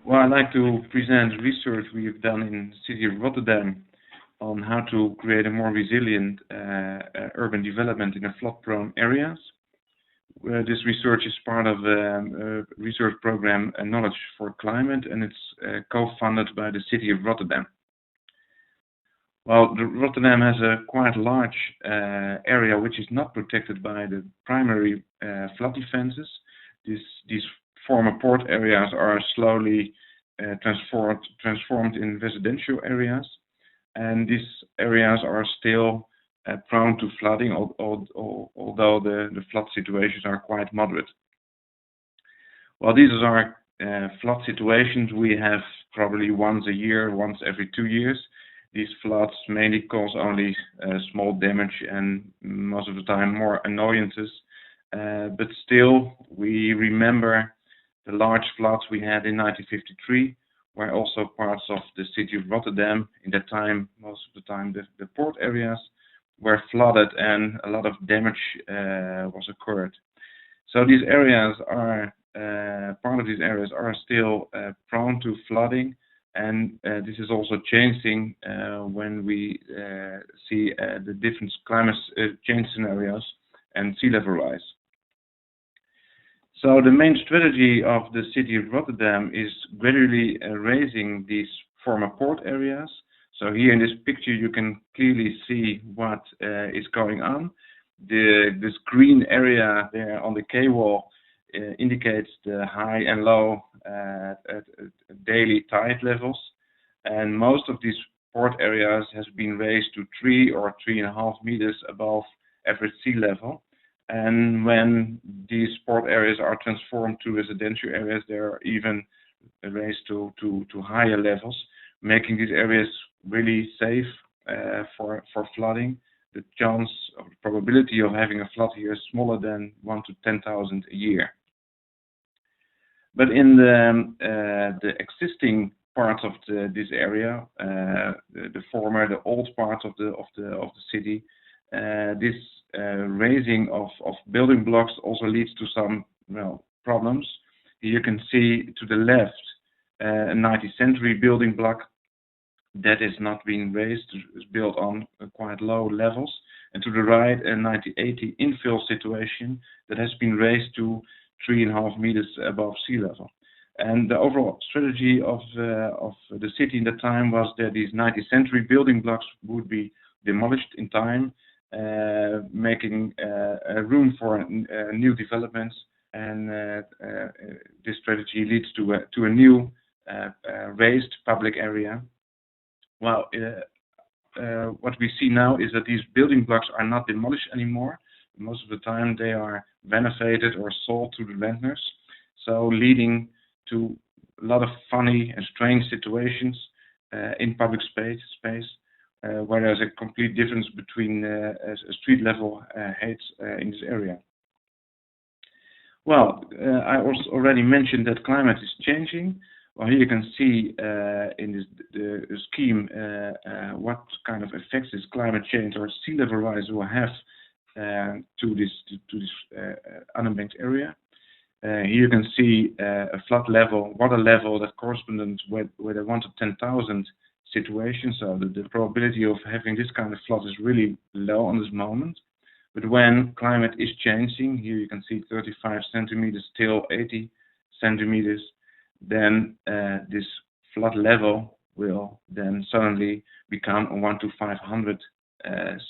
Well, I'd like to present research we've done in the city of Rotterdam on how to create a more resilient urban development in the flood-prone areas. This research is part of a research program, Knowledge for Climate, and it's co-funded by the city of Rotterdam. Well, Rotterdam has a quite large area which is not protected by the primary flood defenses. These former port areas are slowly transformed in residential areas, and these areas are still prone to flooding, although the flood situations are quite moderate. Well, these are flood situations we have probably once a year, once every 2 years. These floods mainly cause only small damage and most of the time more annoyances, but still we remember the large floods we had in 1953, where also parts of the city of Rotterdam, in that time, most of the time the port areas, were flooded and a lot of damage was occurred. So these areas are, part of these areas are still prone to flooding, and this is also changing when we see the different climate change scenarios and sea level rise. So the main strategy of the city of Rotterdam is gradually raising these former port areas. So here in this picture you can clearly see what is going on. This green area there on the quay wall indicates the high and low daily tide levels, and most of these port areas has been raised to 3 or 3.5 meters above average sea level. And when these port areas are transformed to residential areas, they are even raised to higher levels, making these areas really safe for flooding. The chance of the probability of having a flood here is smaller than 1 to 10,000 a year. But in the existing parts of this area, the old part of the city, this raising of building blocks also leads to some problems. You can see to the left a 19th century building block that is not being raised, is built on quite low levels, and to the right a 1980 infill situation that has been raised to 3.5 meters above sea level. And the overall strategy of the city in that time was that these 19th century building blocks would be demolished in time, making room for new developments, and this strategy leads to a new raised public area. Well, what we see now is that these building blocks are not demolished anymore. Most of the time they are renovated or sold to the renters, so leading to a lot of funny and strange situations in public space where there's a complete difference between a street level heights in this area. Well, I also already mentioned that climate is changing. Well, here you can see in the scheme what kind of effects this climate change or sea level rise will have to this unbanked area. Here you can see a flood level, water level that corresponds with a 1 to 10,000 situation. So the probability of having this kind of flood is really low on this moment. But when climate is changing, here you can see 35 centimeters till 80 centimeters, then this flood level will then suddenly become a 1 to 500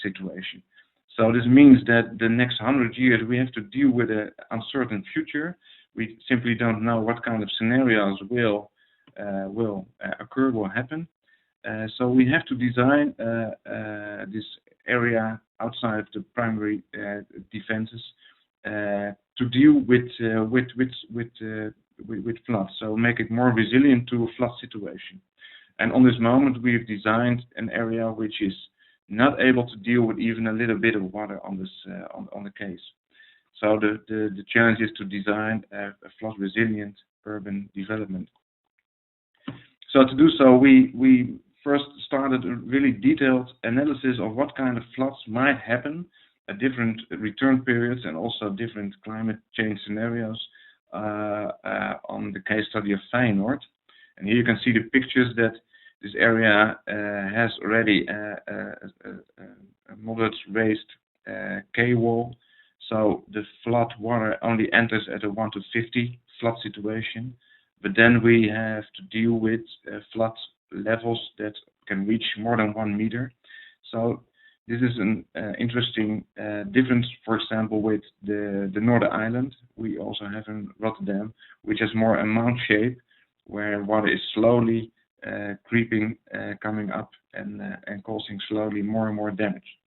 situation. So this means that the next 100 years we have to deal with an uncertain future. We simply don't know what kind of scenarios will occur, will happen. So we have to design this area outside of the primary defenses to deal with floods. So make it more resilient to a flood situation. And on this moment, we've designed an area which is not able to deal with even a little bit of water on this on the case. So the challenge is to design a flood resilient urban development. So to do so, we first started a really detailed analysis of what kind of floods might happen at different return periods and also different climate change scenarios on the case study of Feyenoord. And here you can see the pictures that this area has already a moderate raised K wall. So the flood water only enters at a 1 to 50 flood situation. But then we have to deal with flood levels that can reach more than 1 meter. So this is an interesting difference, for example, with the Northern Island. We also have in Rotterdam, which has more a mound shape, where water is slowly creeping, coming up and causing slowly more and more damage.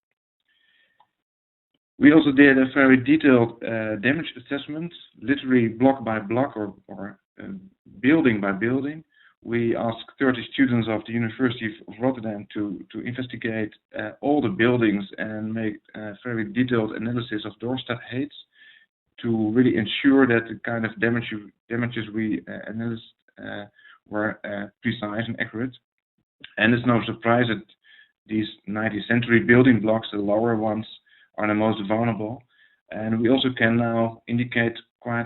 We also did a very detailed damage assessment, literally block by block or building by building. We asked 30 students of the University of Rotterdam to investigate all the buildings and make a very detailed analysis of doorstep heights to really ensure that the kind of damages we analyzed were precise and accurate. And it's no surprise that these 19th century building blocks, the lower ones, are the most vulnerable. And we also can now indicate quite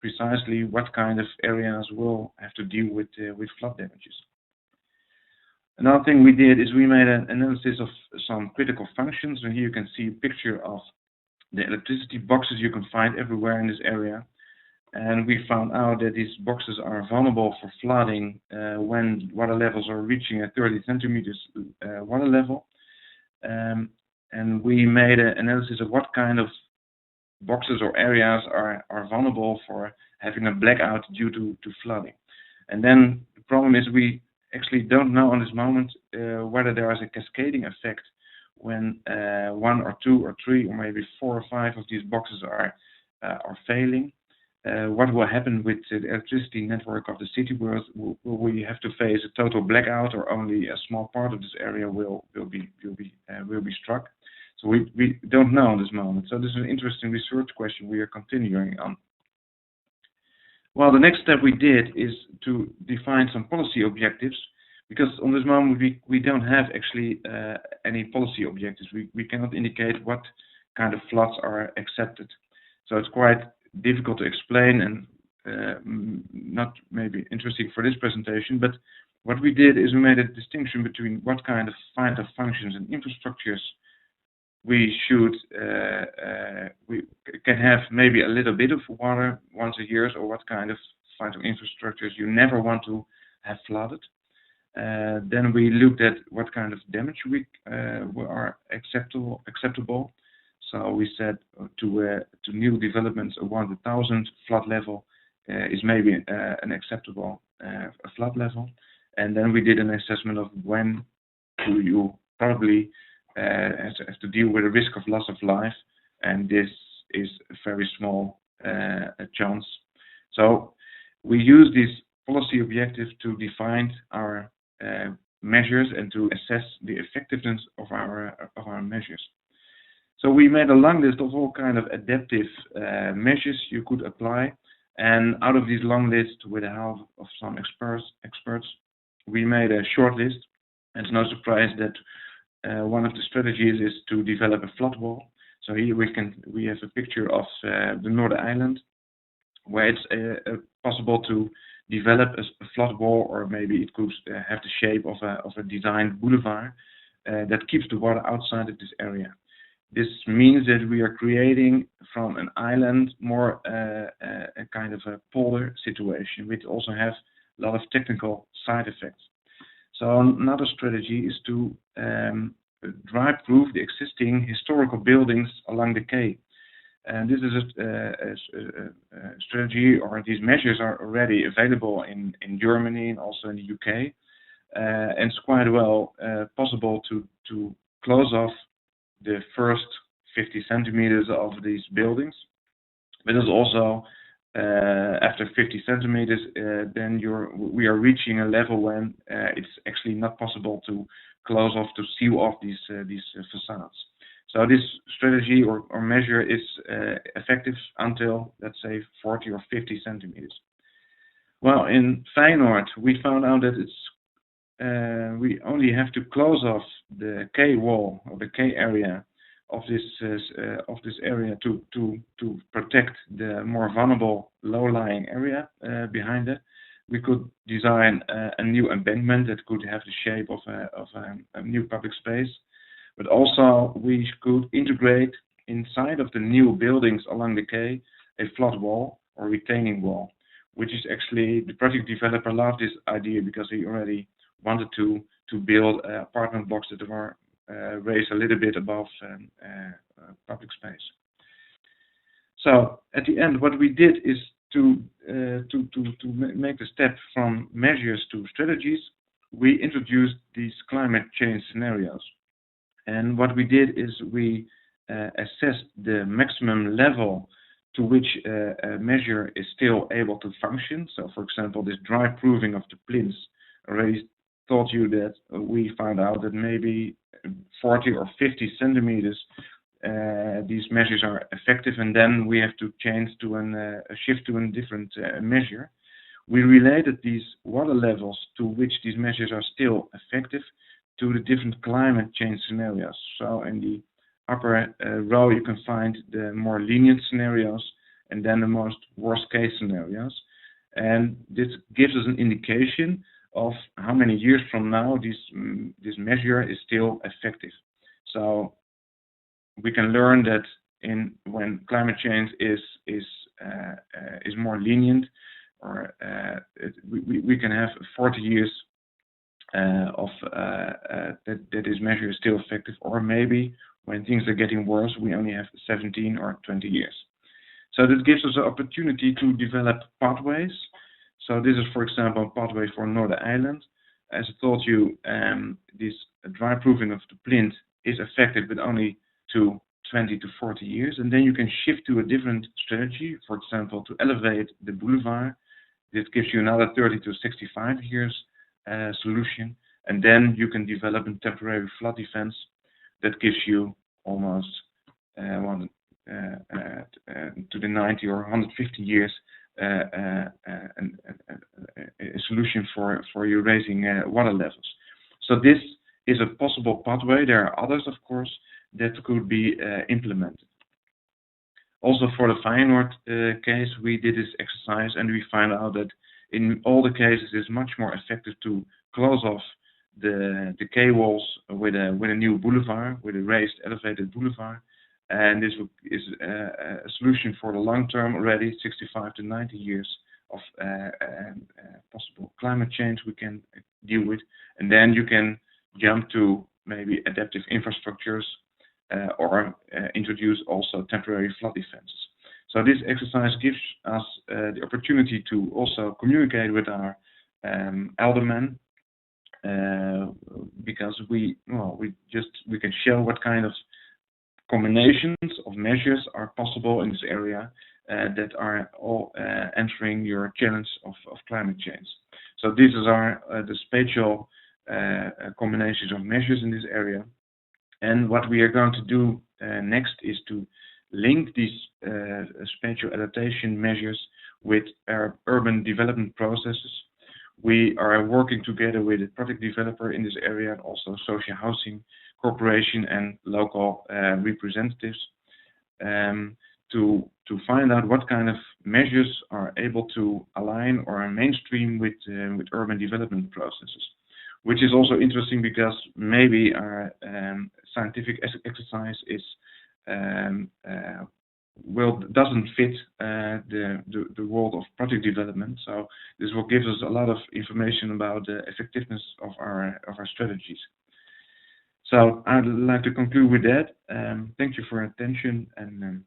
precisely what kind of areas will have to deal with flood damages. Another thing we did is we made an analysis of some critical functions, and here you can see a picture of the electricity boxes you can find everywhere in this area. And we found out that these boxes are vulnerable for flooding when water levels are reaching a 30 centimeters water level. And we made an analysis of what kind of boxes or areas are vulnerable for having a blackout due to flooding. And then the problem is we actually don't know on this moment whether there is a cascading effect when 1 or 2 or 3 or maybe 4 or 5 of these boxes are failing. What will happen with the electricity network of the city? Will we have to face a total blackout, or only a small part of this area will be struck? So we don't know at this moment. So this is an interesting research question we are continuing on. Well, the next step we did is to define some policy objectives, because on this moment we don't have actually any policy objectives. We cannot indicate what kind of floods are accepted. So it's quite difficult to explain and not maybe interesting for this presentation. But what we did is we made a distinction between what kind of vital functions and infrastructures we should we can have maybe a little bit of water once a year, or what kind of vital infrastructures you never want to have flooded. Then we looked at what kind of damage we are acceptable. So we said to new developments around 1,000 flood level is maybe an acceptable flood level. And then we did an assessment of when do you probably have to deal with the risk of loss of life, and this is a very small chance. So we use this policy objective to define our measures and to assess the effectiveness of our measures. So we made a long list of all kind of adaptive measures you could apply, and out of this long list, with the help of some experts, we made a short list. And it's no surprise that one of the strategies is to develop a flood wall. So here we have a picture of the Northern Island, where it's possible to develop a flood wall, or maybe it could have the shape of a designed boulevard that keeps the water outside of this area. This means that we are creating from an island more a kind of a polar situation, which also has a lot of technical side effects. So another strategy is to dry-proof the existing historical buildings along the quay. And this is a strategy, or these measures are already available in Germany and also in the UK. And it's quite well possible to close off the first 50 centimeters of these buildings. But it's also after 50 centimeters, then we are reaching a level when it's actually not possible to close off, to seal off these facades. So this strategy or measure is effective until, let's say, 40 or 50 centimeters. Well, in Feyenoord, we found out that we only have to close off the quay wall, or the quay area of this area to protect the more vulnerable low-lying area behind it. we could design a new embankment that could have the shape of a new public space, but also we could integrate inside of the new buildings along the quay a flood wall or retaining wall, which is actually the project developer loved this idea because he already wanted to build apartment blocks that were raised a little bit above public space. So at the end, what we did is to make the step from measures to strategies. We introduced these climate change scenarios, and what we did is we assessed the maximum level to which a measure is still able to function. So, for example, this dry proofing of the plinths already told you that we found out that maybe 40 or 50 centimeters these measures are effective, and then we have to change to a shift to a different measure. We related these water levels to which these measures are still effective to the different climate change scenarios. So in the upper row you can find the more lenient scenarios and then the most worst case scenarios. And this gives us an indication of how many years from now this measure is still effective. So we can learn that when climate change is more lenient, or we can have 40 years of that this measure is still effective, or maybe when things are getting worse, we only have 17 or 20 years. So this gives us an opportunity to develop pathways. So this is, for example, a pathway for Northern Ireland. As I told you, this dry proofing of the plinth is effective, but only to 20 to 40 years, and then you can shift to a different strategy, for example, to elevate the boulevard. This gives you another 30 to 65 years solution, and then you can develop a temporary flood defense that gives you almost to the 90 or 150 years a solution for you raising water levels. So this is a possible pathway. There are others, of course, that could be implemented. Also for the Feyenoord case, we did this exercise and we found out that in all the cases it's much more effective to close off the quay walls with a new boulevard, with a raised elevated boulevard, and this is a solution for the long term already, 65 to 90 years of possible climate change we can deal with, and then you can jump to maybe adaptive infrastructures or introduce also temporary flood defenses. So this exercise gives us the opportunity to also communicate with our aldermen, because we can show what kind of combinations of measures are possible in this area that are all answering your challenge of climate change. So these are the spatial combinations of measures in this area. And what we are going to do next is to link these spatial adaptation measures with our urban development processes. We are working together with a project developer in this area, and also social housing corporation and local representatives to find out what kind of measures are able to align or mainstream with urban development processes. Which is also interesting because maybe our scientific exercise is doesn't fit the world of project development. So this will give us a lot of information about the effectiveness of our strategies. So I'd like to conclude with that. Thank you for your attention, and